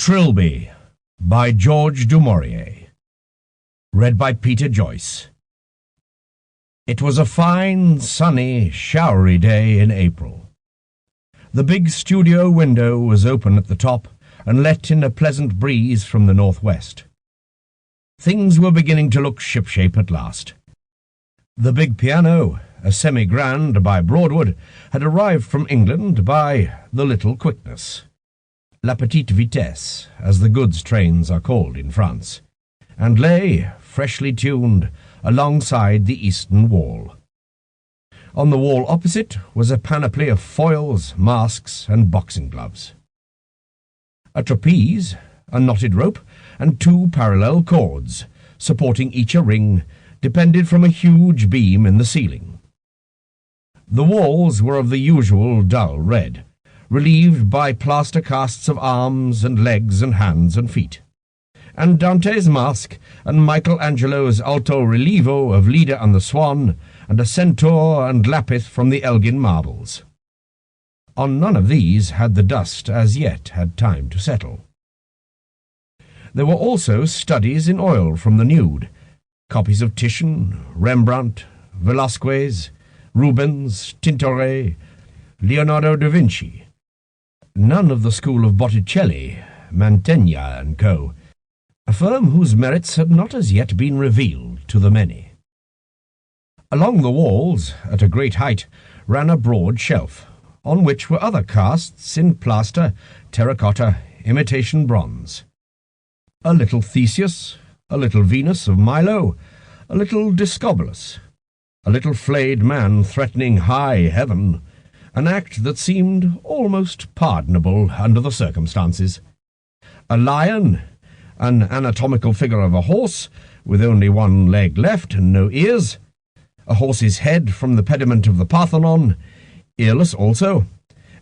Trilby by Gerald du Maurier. Read by Peter Joyce. It was a fine, sunny, showery day in April. The big studio window was open at the top and let in a pleasant breeze from the northwest. Things were beginning to look shipshape at last. The big piano, a semi-grand by Broadwood, had arrived from England by the Little Quickness, la petite vitesse, as the goods trains are called in France, and lay, freshly tuned, alongside the eastern wall. On the wall opposite was a panoply of foils, masks, and boxing gloves. A trapeze, a knotted rope, and two parallel cords, supporting each a ring, depended from a huge beam in the ceiling. The walls were of the usual dull red, relieved by plaster casts of arms and legs and hands and feet, and Dante's mask and Michelangelo's alto relievo of Leda and the Swan, and a centaur and lapith from the Elgin marbles. On none of these had the dust as yet had time to settle. There were also studies in oil from the nude, copies of Titian, Rembrandt, Velasquez, Rubens, Tintoret, Leonardo da Vinci. None of the school of Botticelli, Mantegna and Co., a firm whose merits had not as yet been revealed to the many. Along the walls, at a great height, ran a broad shelf, on which were other casts in plaster, terracotta, imitation bronze. A little Theseus, a little Venus of Milo, a little Discobolus, a little flayed man threatening high heaven, an act that seemed almost pardonable under the circumstances. A lion, an anatomical figure of a horse, with only one leg left and no ears, a horse's head from the pediment of the Parthenon, earless also,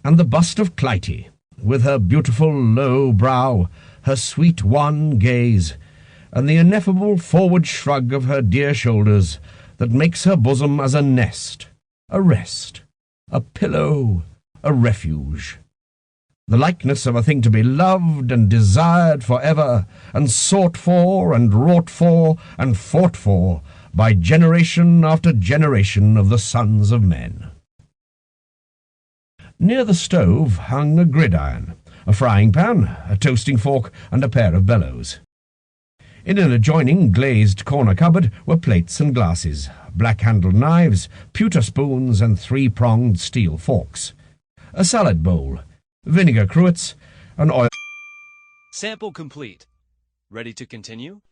and the bust of Clytie, with her beautiful low brow, her sweet wan gaze, and the ineffable forward shrug of her dear shoulders that makes her bosom as a nest, a rest, a pillow, a refuge. The likeness of a thing to be loved and desired for ever, and sought for and wrought for and fought for by generation after generation of the sons of men. Near the stove hung a gridiron, a frying pan, a toasting fork, and a pair of bellows. In an adjoining glazed corner cupboard were plates and glasses, black-handled knives, pewter spoons, and three-pronged steel forks, a salad bowl, vinegar cruets, an oil... Sample complete. Ready to continue?